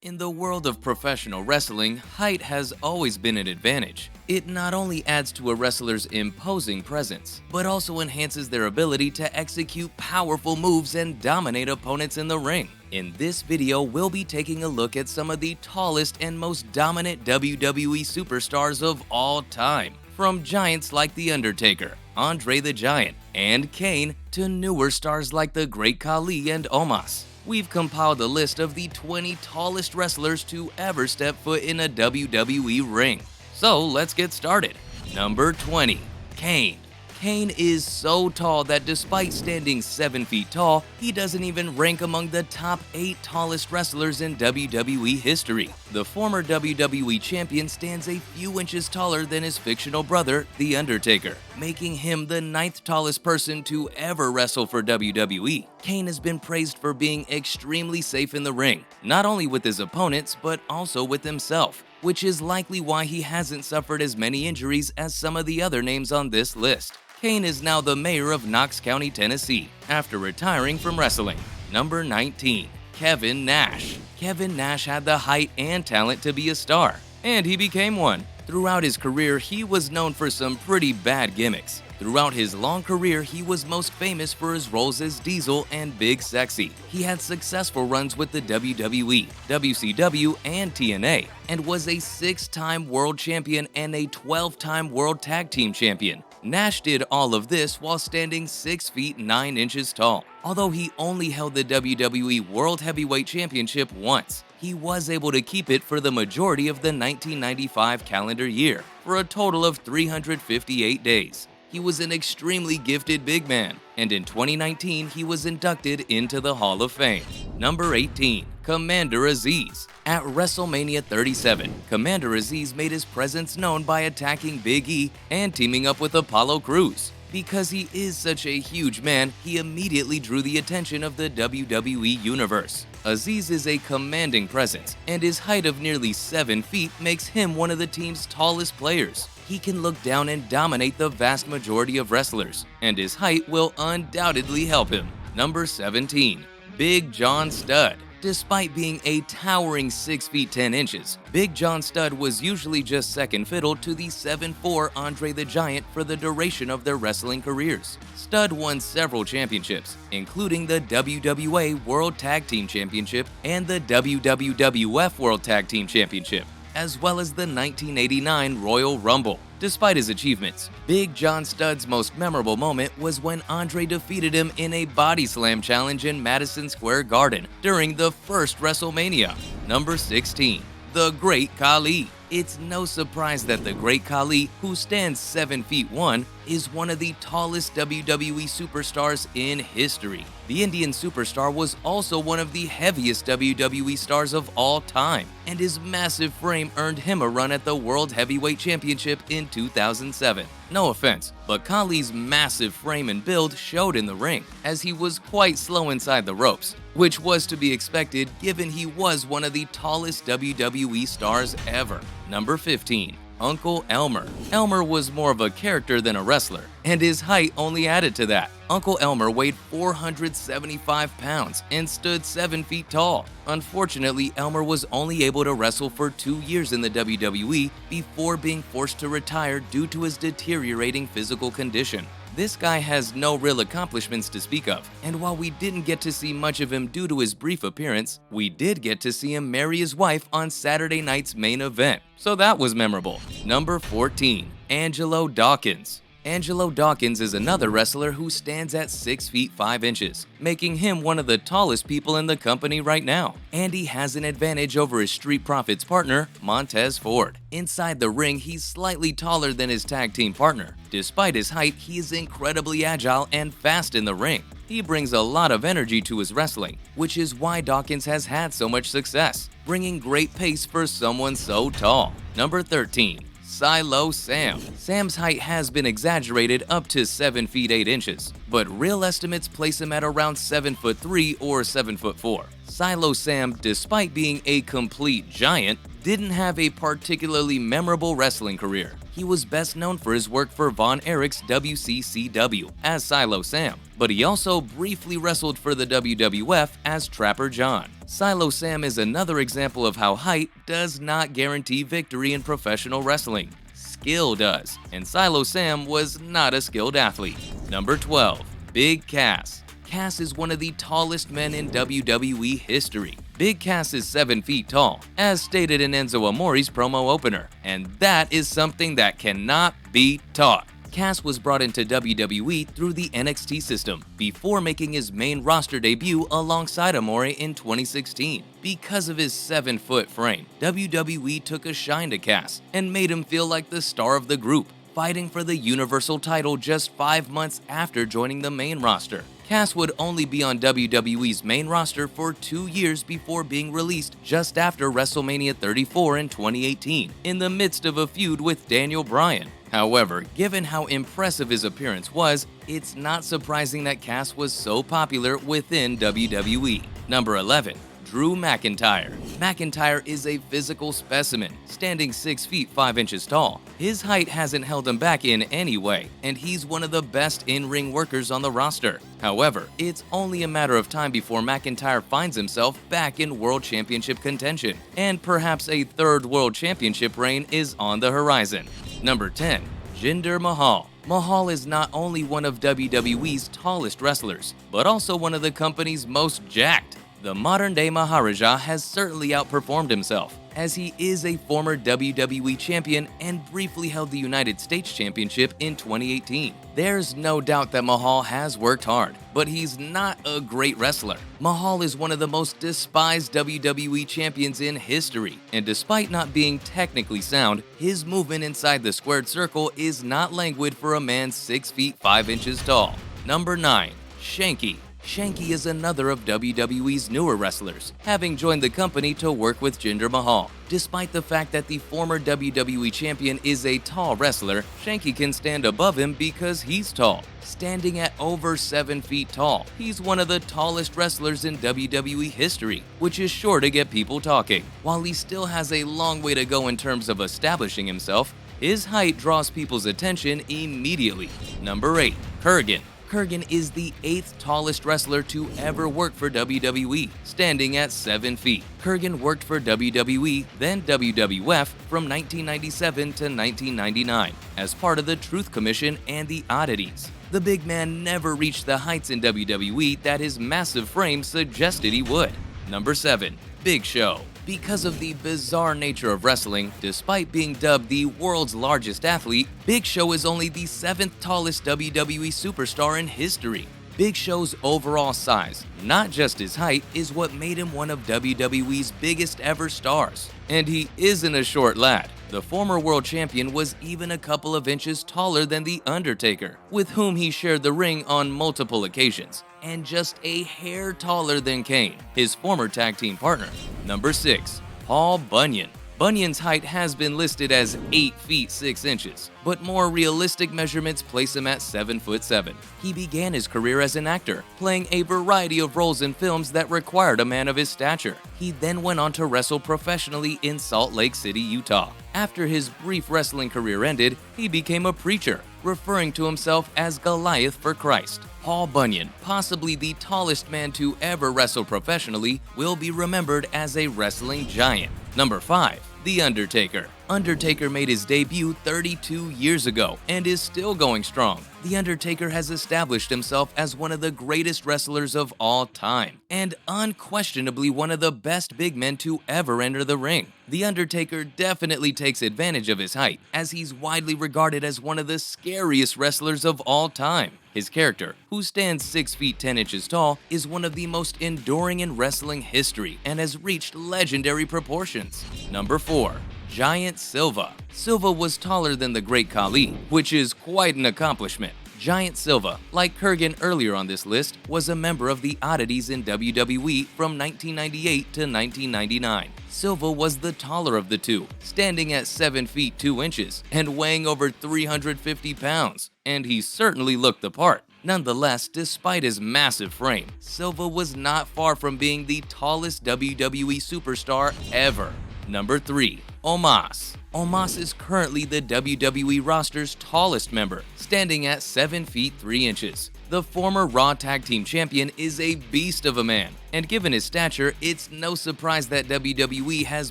In the world of professional wrestling, height has always been an advantage. It not only adds to a wrestler's imposing presence, but also enhances their ability to execute powerful moves and dominate opponents in the ring. In this video, we'll be taking a look at some of the tallest and most dominant WWE superstars of all time. From giants like The Undertaker, Andre the Giant, and Kane, to newer stars like the Great Khali and Omos. We've compiled a list of the 20 tallest wrestlers to ever step foot in a WWE ring. So let's get started. Number 20. Kane. Kane is so tall that despite standing 7 feet tall, he doesn't even rank among the top 8 tallest wrestlers in WWE history. The former WWE champion stands a few inches taller than his fictional brother, The Undertaker, making him the 9th tallest person to ever wrestle for WWE. Kane has been praised for being extremely safe in the ring, not only with his opponents, but also with himself, which is likely why he hasn't suffered as many injuries as some of the other names on this list. Kane is now the mayor of Knox County, Tennessee, after retiring from wrestling. Number 19. Kevin Nash. Kevin Nash had the height and talent to be a star, and he became one. Throughout his career, he was known for some pretty bad gimmicks. Throughout his long career, he was most famous for his roles as Diesel and Big Sexy. He had successful runs with the WWE, WCW, and TNA, and was a 6-time world champion and a 12-time world tag team champion. Nash did all of this while standing 6 feet 9 inches tall. Although he only held the WWE World Heavyweight Championship once, he was able to keep it for the majority of the 1995 calendar year, for a total of 358 days. He was an extremely gifted big man, and in 2019 he was inducted into the Hall of Fame. Number 18. Commander Aziz. At WrestleMania 37, Commander Aziz made his presence known by attacking Big E and teaming up with Apollo Crews. Because he is such a huge man, he immediately drew the attention of the WWE Universe. Aziz is a commanding presence, and his height of nearly 7 feet makes him one of the team's tallest players. He can look down and dominate the vast majority of wrestlers, and his height will undoubtedly help him. Number 17. Big John Studd. Despite being a towering 6 feet 10 inches, Big John Studd was usually just second fiddle to the 7'4" Andre the Giant for the duration of their wrestling careers. Studd won several championships, including the WWA World Tag Team Championship and the WWF World Tag Team Championship, as well as the 1989 Royal Rumble. Despite his achievements, Big John Studd's most memorable moment was when Andre defeated him in a body slam challenge in Madison Square Garden during the first WrestleMania. Number 16. The Great Khali. It's no surprise that the Great Khali, who stands 7 feet 1, is one of the tallest WWE superstars in history. The Indian superstar was also one of the heaviest WWE stars of all time, and his massive frame earned him a run at the World Heavyweight Championship in 2007. No offense, but Khali's massive frame and build showed in the ring, as he was quite slow inside the ropes, which was to be expected given he was one of the tallest WWE stars ever. Number 15. Uncle Elmer. Elmer was more of a character than a wrestler, and his height only added to that. Uncle Elmer weighed 475 pounds and stood 7 feet tall. Unfortunately, Elmer was only able to wrestle for 2 years in the WWE before being forced to retire due to his deteriorating physical condition. This guy has no real accomplishments to speak of, and while we didn't get to see much of him due to his brief appearance, we did get to see him marry his wife on Saturday night's main event, so that was memorable. Number 14. Angelo Dawkins. Angelo Dawkins is another wrestler who stands at 6 feet 5 inches, making him one of the tallest people in the company right now. And he has an advantage over his Street Profits partner, Montez Ford. Inside the ring, he's slightly taller than his tag team partner. Despite his height, he is incredibly agile and fast in the ring. He brings a lot of energy to his wrestling, which is why Dawkins has had so much success, bringing great pace for someone so tall. Number 13. Silo Sam. Sam's height has been exaggerated up to 7 feet 8 inches, but real estimates place him at around 7'3" or 7'4". Silo Sam, despite being a complete giant, didn't have a particularly memorable wrestling career. He was best known for his work for Von Erich's WCCW as Silo Sam, but he also briefly wrestled for the WWF as Trapper John. Silo Sam is another example of how height does not guarantee victory in professional wrestling. Skill does, and Silo Sam was not a skilled athlete. Number 12. Big Cass. Cass is one of the tallest men in WWE history. Big Cass is 7 feet tall, as stated in Enzo Amore's promo opener, and that is something that cannot be taught. Cass was brought into WWE through the NXT system before making his main roster debut alongside Amore in 2016. Because of his 7-foot frame, WWE took a shine to Cass and made him feel like the star of the group, fighting for the Universal title just 5 months after joining the main roster. Cass would only be on WWE's main roster for 2 years before being released just after WrestleMania 34 in 2018, in the midst of a feud with Daniel Bryan. However, given how impressive his appearance was, it's not surprising that Cass was so popular within WWE. Number 11. Drew McIntyre. McIntyre is a physical specimen, standing 6 feet 5 inches tall. His height hasn't held him back in any way, and he's one of the best in-ring workers on the roster. However, it's only a matter of time before McIntyre finds himself back in World Championship contention, and perhaps a third World Championship reign is on the horizon. Number 10. Jinder Mahal. Mahal is not only one of WWE's tallest wrestlers, but also one of the company's most jacked. The modern-day Maharaja has certainly outperformed himself, as he is a former WWE champion and briefly held the United States Championship in 2018. There's no doubt that Mahal has worked hard, but he's not a great wrestler. Mahal is one of the most despised WWE champions in history, and despite not being technically sound, his movement inside the squared circle is not languid for a man 6 feet 5 inches tall. Number 9. Shanky. Shanky is another of WWE's newer wrestlers, having joined the company to work with Jinder Mahal. Despite the fact that the former WWE champion is a tall wrestler, Shanky can stand above him because he's tall. Standing at over 7 feet tall, he's one of the tallest wrestlers in WWE history, which is sure to get people talking. While he still has a long way to go in terms of establishing himself, his height draws people's attention immediately. Number 8. Kurgan. Kurgan is the 8th tallest wrestler to ever work for WWE, standing at 7 feet. Kurgan worked for WWE, then WWF from 1997 to 1999 as part of the Truth Commission and the Oddities. The big man never reached the heights in WWE that his massive frame suggested he would. Number 7. Big Show. Because of the bizarre nature of wrestling, despite being dubbed the world's largest athlete, Big Show is only the 7th tallest WWE superstar in history. Big Show's overall size, not just his height, is what made him one of WWE's biggest ever stars. And he isn't a short lad. The former world champion was even a couple of inches taller than The Undertaker, with whom he shared the ring on multiple occasions, and just a hair taller than Kane, his former tag team partner. Number 6. Paul Bunyan. Bunyan's height has been listed as 8 feet 6 inches, but more realistic measurements place him at 7 foot 7. He began his career as an actor, playing a variety of roles in films that required a man of his stature. He then went on to wrestle professionally in Salt Lake City, Utah. After his brief wrestling career ended, he became a preacher, referring to himself as Goliath for Christ. Paul Bunyan, possibly the tallest man to ever wrestle professionally, will be remembered as a wrestling giant. Number 5. The Undertaker. Undertaker made his debut 32 years ago and is still going strong. The Undertaker has established himself as one of the greatest wrestlers of all time, and unquestionably one of the best big men to ever enter the ring. The Undertaker definitely takes advantage of his height, as he's widely regarded as one of the scariest wrestlers of all time. His character, who stands 6 feet 10 inches tall, is one of the most enduring in wrestling history and has reached legendary proportions. Number 4. Giant Silva. Silva was taller than the Great Khali, which is quite an accomplishment. Giant Silva, like Kurgan earlier on this list, was a member of the Oddities in WWE from 1998 to 1999. Silva was the taller of the two, standing at 7 feet 2 inches and weighing over 350 pounds, and he certainly looked the part. Nonetheless, despite his massive frame, Silva was not far from being the tallest WWE superstar ever. Number 3. Omos. Omos is currently the WWE roster's tallest member, standing at 7 feet 3 inches. The former Raw Tag Team Champion is a beast of a man, and given his stature, it's no surprise that WWE has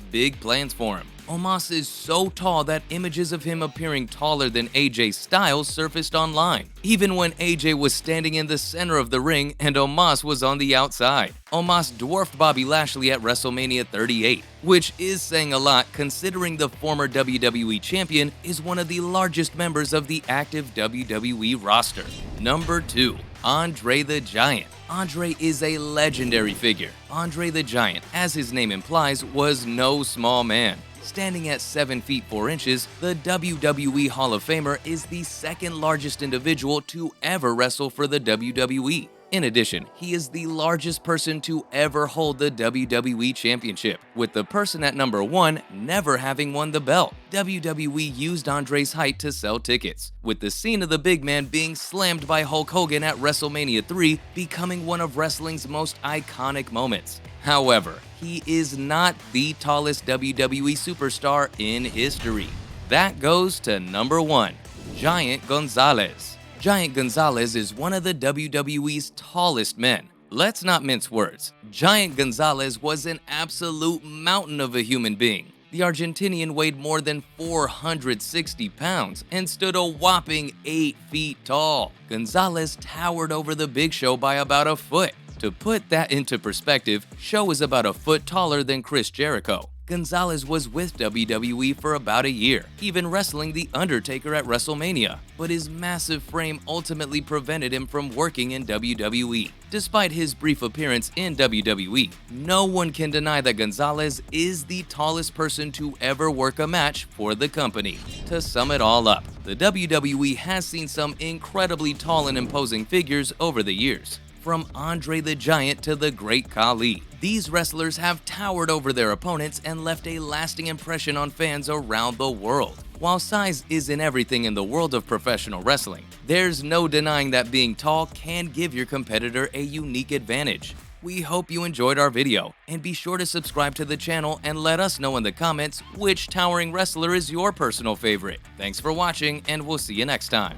big plans for him. Omos is so tall that images of him appearing taller than AJ Styles surfaced online, even when AJ was standing in the center of the ring and Omos was on the outside. Omos dwarfed Bobby Lashley at WrestleMania 38, which is saying a lot considering the former WWE Champion is one of the largest members of the active WWE roster. Number 2. Andre the Giant. Andre is a legendary figure. Andre the Giant, as his name implies, was no small man. Standing at 7 feet 4 inches, the WWE Hall of Famer is the second largest individual to ever wrestle for the WWE. In addition, he is the largest person to ever hold the WWE Championship, with the person at number 1 never having won the belt. WWE used Andre's height to sell tickets, with the scene of the big man being slammed by Hulk Hogan at WrestleMania 3 becoming one of wrestling's most iconic moments. However, he is not the tallest WWE superstar in history. That goes to number 1, Giant Gonzalez. Giant Gonzalez is one of the WWE's tallest men. Let's not mince words. Giant Gonzalez was an absolute mountain of a human being. The Argentinian weighed more than 460 pounds and stood a whopping 8 feet tall. Gonzalez towered over the Big Show by about a foot. To put that into perspective, Show is about a foot taller than Chris Jericho. Gonzalez was with WWE for about a year, even wrestling The Undertaker at WrestleMania, but his massive frame ultimately prevented him from working in WWE. Despite his brief appearance in WWE, no one can deny that Gonzalez is the tallest person to ever work a match for the company. To sum it all up, the WWE has seen some incredibly tall and imposing figures over the years. From Andre the Giant to the Great Khali, these wrestlers have towered over their opponents and left a lasting impression on fans around the world. While size isn't everything in the world of professional wrestling, there's no denying that being tall can give your competitor a unique advantage. We hope you enjoyed our video, and be sure to subscribe to the channel and let us know in the comments which towering wrestler is your personal favorite. Thanks for watching, and we'll see you next time.